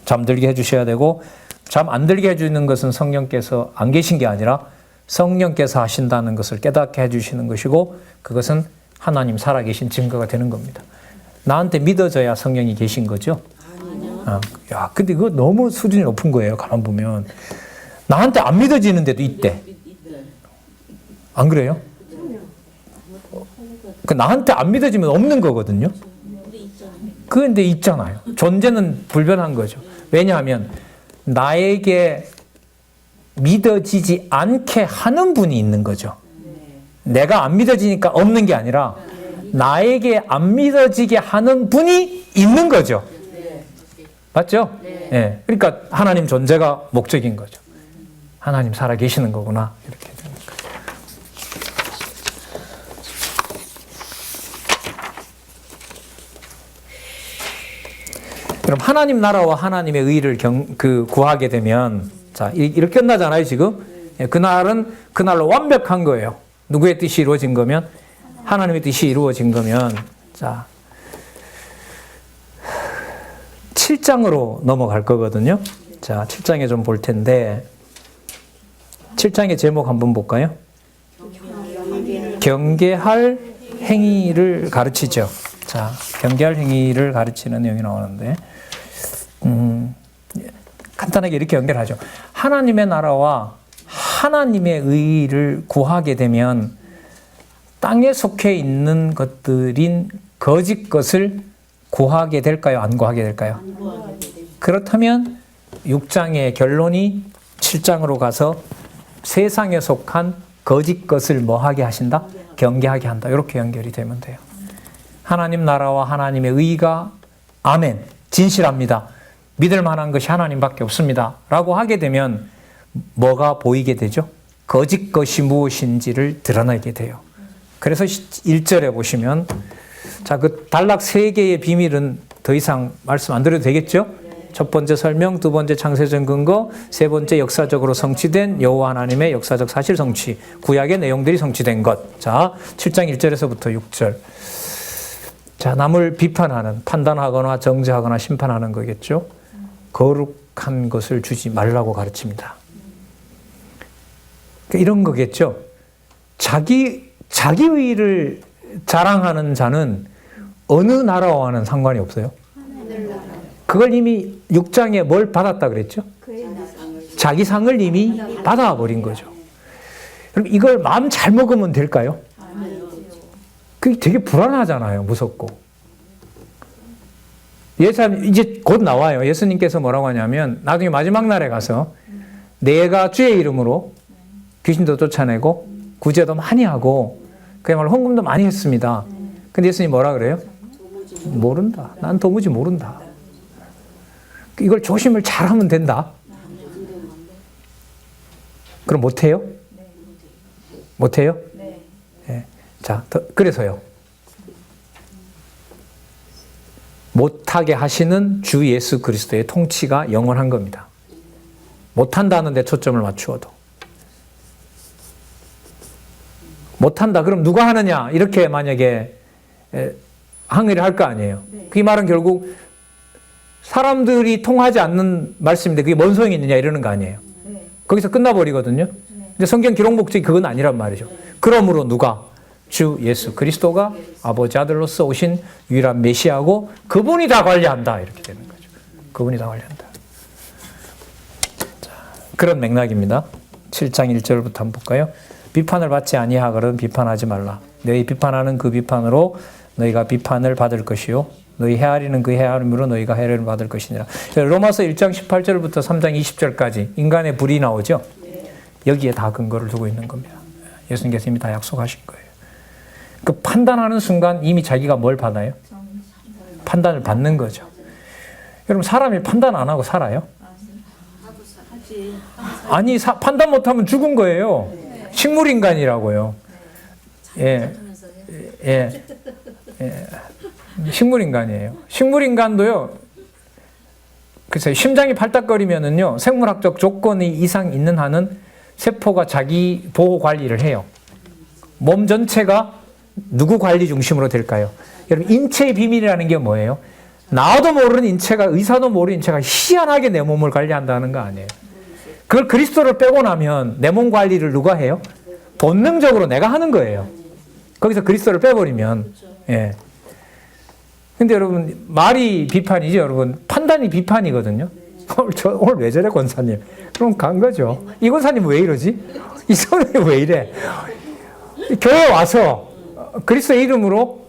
Speaker 1: 잠들게 해주셔야 되고 잠 안 들게 해주는 것은 성령께서 안 계신 게 아니라 성령께서 하신다는 것을 깨닫게 해주시는 것이고 그것은 하나님 살아계신 증거가 되는 겁니다. 나한테 믿어져야 성령이 계신 거죠? 야, 근데 그거 너무 수준이 높은 거예요. 가만 보면. 나한테 안 믿어지는데도 있대. 안 그래요? 그 나한테 안 믿어지면 없는 거거든요. 그런데 있잖아요. 존재는 불변한 거죠. 왜냐하면 나에게 믿어지지 않게 하는 분이 있는 거죠. 내가 안 믿어지니까 없는 게 아니라 나에게 안 믿어지게 하는 분이 있는 거죠. 맞죠? 네. 그러니까 하나님 존재가 목적인 거죠. 하나님 살아 계시는 거구나. 이렇게 되는 거죠. 그럼 하나님 나라와 하나님의 의를 구하게 되면, 자, 이렇게 끝나잖아요, 지금. 그날은 그날로 완벽한 거예요. 누구의 뜻이 이루어진 거면? 하나님의 뜻이 이루어진 거면. 자, 7장으로 넘어갈 거거든요. 자, 7장에 좀 볼 텐데, 7장의 제목 한번 볼까요? 경계할 행위를 가르치죠. 자, 경계할 행위를 가르치는 내용이 나오는데, 간단하게 이렇게 연결하죠. 하나님의 나라와 하나님의 의를 구하게 되면 땅에 속해 있는 것들인 거짓 것을 구하게 될까요? 안 구하게 될까요? 그렇다면 6장의 결론이 7장으로 가서 세상에 속한 거짓 것을 뭐 하게 하신다? 경계하게 한다. 이렇게 연결이 되면 돼요. 하나님 나라와 하나님의 의가 아멘, 진실합니다. 믿을 만한 것이 하나님밖에 없습니다. 라고 하게 되면 뭐가 보이게 되죠? 거짓 것이 무엇인지를 드러내게 돼요. 그래서 1절에 보시면, 자, 그 단락 3개의 비밀은 더 이상 말씀 안 드려도 되겠죠? 첫 번째 설명, 두 번째 창세적 근거, 세 번째 역사적으로 성취된 여호와 하나님의 역사적 사실 성취, 구약의 내용들이 성취된 것. 자, 7장 1절에서부터 6절. 자, 남을 비판하는, 판단하거나 정죄하거나 심판하는 거겠죠? 거룩한 것을 주지 말라고 가르칩니다. 이런 거겠죠? 자기의를 자랑하는 자는 어느 나라와는 상관이 없어요. 그걸 이미 6장에 뭘 받았다 그랬죠? 자기 상을 이미 받아버린 거죠. 그럼 이걸 마음 잘 먹으면 될까요? 그게 되게 불안하잖아요. 무섭고. 이제 곧 나와요. 예수님께서 뭐라고 하냐면 나중에 마지막 날에 가서 내가 주의 이름으로 귀신도 쫓아내고 구제도 많이 하고 그야말로 헌금도 많이 했습니다. 근데 예수님이 뭐라 그래요? 모른다. 난 도무지 모른다. 이걸 조심을 잘하면 된다. 그럼 못해요? 못해요? 네. 자, 그래서요. 못하게 하시는 주 예수 그리스도의 통치가 영원한 겁니다. 못한다는 데 초점을 맞추어도. 못한다. 그럼 누가 하느냐? 이렇게 만약에 항의를 할 거 아니에요. 그 말은 결국 사람들이 통하지 않는 말씀인데 그게 뭔 소용이 있느냐 이러는 거 아니에요. 거기서 끝나버리거든요. 근데 성경 기록 목적이 그건 아니란 말이죠. 그러므로 누가? 주 예수 그리스도가 아버지 아들로서 오신 유일한 메시아고 그분이 다 관리한다. 이렇게 되는 거죠. 그분이 다 관리한다. 자, 그런 맥락입니다. 7장 1절부터 한번 볼까요? 비판을 받지 아니하거든 비판하지 말라. 너희 비판하는 그 비판으로 너희가 비판을 받을 것이요. 너희 헤아리는 그 헤아림으로 너희가 헤아림을 받을 것이니라. 로마서 1장 18절부터 3장 20절까지 인간의 불이 나오죠. 여기에 다 근거를 두고 있는 겁니다. 예수님께서 이미 다 약속하신 거예요. 그 판단하는 순간 이미 자기가 뭘 받아요? 판단을 받는 거죠. 여러분 사람이 판단 안 하고 살아요? 아니 판단 못하면 죽은 거예요. 식물인간이라고요. 예. 식물인간이에요. 식물인간도요. 글쎄요. 심장이 팔딱거리면은요. 생물학적 조건이 이상 있는 한은 세포가 자기 보호 관리를 해요. 몸 전체가 누구 관리 중심으로 될까요? 여러분 인체의 비밀이라는 게 뭐예요? 나도 모르는 인체가 의사도 모르는 인체가 희한하게 내 몸을 관리한다는 거 아니에요. 그걸 그리스도를 빼고 나면 내 몸 관리를 누가 해요? 본능적으로 내가 하는 거예요. 거기서 그리스도를 빼버리면 예. 근데 여러분, 말이 비판이죠, 여러분. 판단이 비판이거든요. 오늘 왜 저래, 권사님? 그럼 간 거죠. 이 권사님 왜 이러지? 이 선생님 왜 이래? 교회 와서 그리스도 이름으로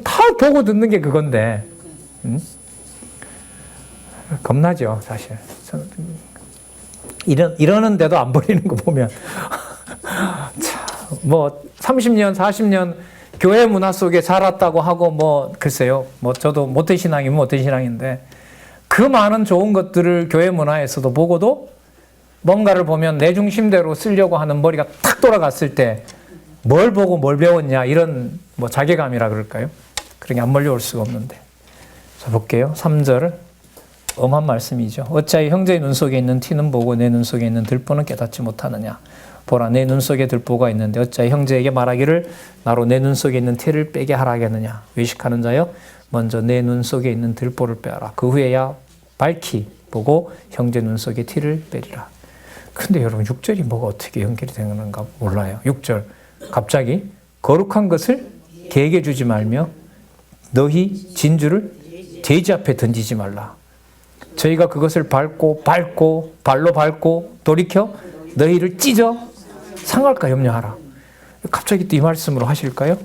Speaker 1: 다 보고 듣는 게 그건데, 겁나죠, 사실. 이러는데도 안 버리는 거 보면. 참, 뭐, 30년, 40년 교회 문화 속에 자랐다고 하고, 뭐, 글쎄요. 뭐, 저도 모태신앙이면 모태신앙인데, 그 많은 좋은 것들을 교회 문화에서도 보고도 뭔가를 보면 내 중심대로 쓰려고 하는 머리가 탁 돌아갔을 때, 뭘 보고 뭘 배웠냐, 이런 뭐 자괴감이라 그럴까요? 그런 게 안 몰려올 수가 없는데. 자, 볼게요. 3절. 엄한 말씀이죠. 어찌하여 형제의 눈 속에 있는 티는 보고 내 눈 속에 있는 들보는 깨닫지 못하느냐. 보라, 내 눈 속에 들보가 있는데 어찌하여 형제에게 말하기를 나로 내 눈 속에 있는 티를 빼게 하라 하겠느냐. 외식하는 자여, 먼저 내 눈 속에 있는 들보를 빼라. 그 후에야 밝히 보고 형제 눈 속에 티를 빼리라. 근데 여러분, 6절이 뭐가 어떻게 연결이 되는가 몰라요. 6절. 갑자기 거룩한 것을 개에게 주지 말며 너희 진주를 돼지 앞에 던지지 말라. 저희가 그것을 발로 밟고 돌이켜 너희를 찢어 상할까 염려하라. 갑자기 또 이 말씀으로 하실까요?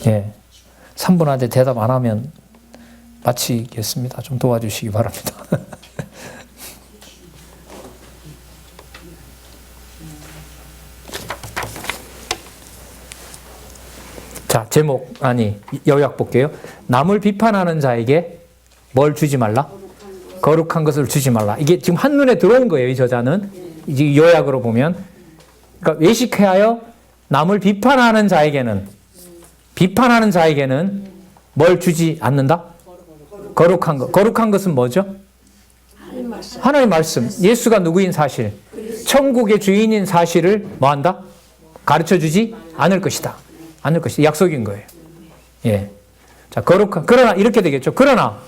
Speaker 1: 예. 3분 안에 대답 안 하면 마치겠습니다. 좀 도와주시기 바랍니다. 자, 제목, 요약 볼게요. 남을 비판하는 자에게 뭘 주지 말라? 거룩한 것을 주지 말라. 이게 지금 한눈에 들어온 거예요, 이 저자는. 이제 요약으로 보면. 그러니까 외식하여 남을 비판하는 자에게는 뭘 주지 않는다? 거룩한 것. 거룩한 것은 뭐죠? 하나님의 말씀. 예수가 누구인 사실. 천국의 주인인 사실을 뭐 한다? 가르쳐 주지 않을 것이다. 약속인 거예요. 예. 자, 그러나 이렇게 되겠죠. 그러나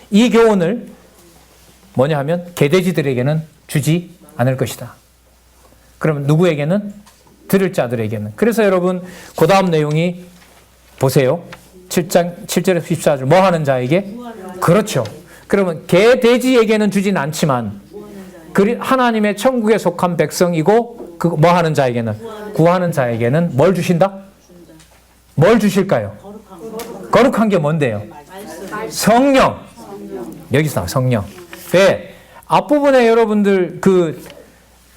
Speaker 1: 이 교훈을 뭐냐 하면 개돼지들에게는 주지 않을 것이다. 그러면 누구에게는? 들을 자들에게는. 그래서 여러분, 그 다음 내용이 보세요. 7장 7절에서 14절. 뭐 하는 자에게? 그렇죠. 그러면 개돼지에게는 주진 않지만 하나님의 천국에 속한 백성이고 뭐 하는 자에게는? 구하는 자에게는 뭘 주신다? 뭘 주실까요? 거룩한 게 뭔데요? 성령. 여기서 나와, 성령. 왜? 앞부분에 여러분들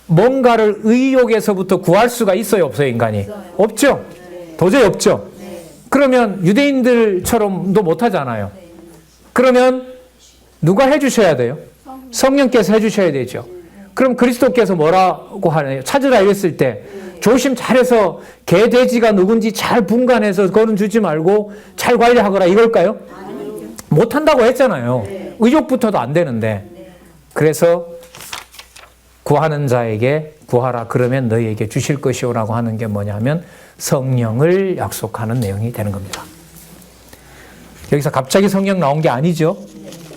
Speaker 1: 뭔가를 의욕에서부터 구할 수가 있어요, 없어요, 인간이? 없죠? 도저히 없죠? 그러면 유대인들처럼도 못하잖아요. 그러면 누가 해주셔야 돼요? 성령께서 해주셔야 되죠. 그럼 그리스도께서 뭐라고 하나요? 찾으라 이랬을 때 조심 잘해서 개, 돼지가 누군지 잘 분간해서 그거는 주지 말고 잘 관리하거라 이걸까요? 못한다고 했잖아요. 의욕부터도 안 되는데. 그래서 구하는 자에게 구하라 그러면 너희에게 주실 것이오라고 하는 게 뭐냐면 성령을 약속하는 내용이 되는 겁니다. 여기서 갑자기 성령 나온 게 아니죠.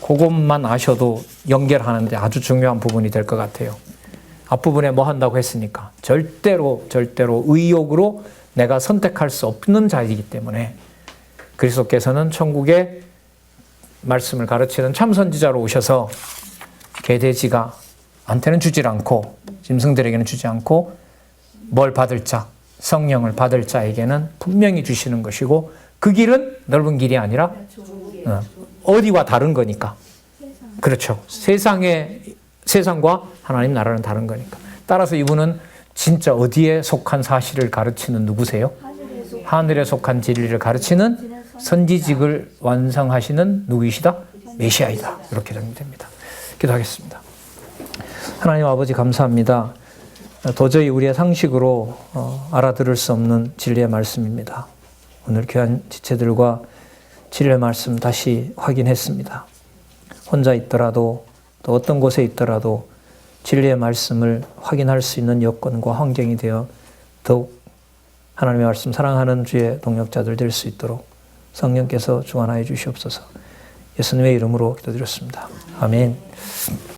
Speaker 1: 그것만 아셔도 연결하는데 아주 중요한 부분이 될 것 같아요. 앞부분에 뭐 한다고 했으니까 절대로 의욕으로 내가 선택할 수 없는 자이기 때문에 그리스도께서는 천국의 말씀을 가르치는 참선지자로 오셔서 개돼지가 한테는 주질 않고 짐승들에게는 주지 않고 뭘 받을 자, 성령을 받을 자에게는 분명히 주시는 것이고 그 길은 넓은 길이 아니라 어디와 다른 거니까. 그렇죠. 세상과 하나님 나라는 다른 거니까. 따라서 이분은 진짜 어디에 속한 사실을 가르치는 누구세요? 하늘에 속한 진리를 가르치는 선지직을 완성하시는 누구이시다? 메시아이다. 이렇게 됩니다. 기도하겠습니다. 하나님 아버지 감사합니다. 도저히 우리의 상식으로 알아들을 수 없는 진리의 말씀입니다. 오늘 귀한 지체들과 진리의 말씀 다시 확인했습니다. 혼자 있더라도 또 어떤 곳에 있더라도 진리의 말씀을 확인할 수 있는 여건과 환경이 되어 더욱 하나님의 말씀 사랑하는 주의 동역자들 될 수 있도록 성령께서 주관하여 주시옵소서. 예수님의 이름으로 기도드렸습니다. 아멘.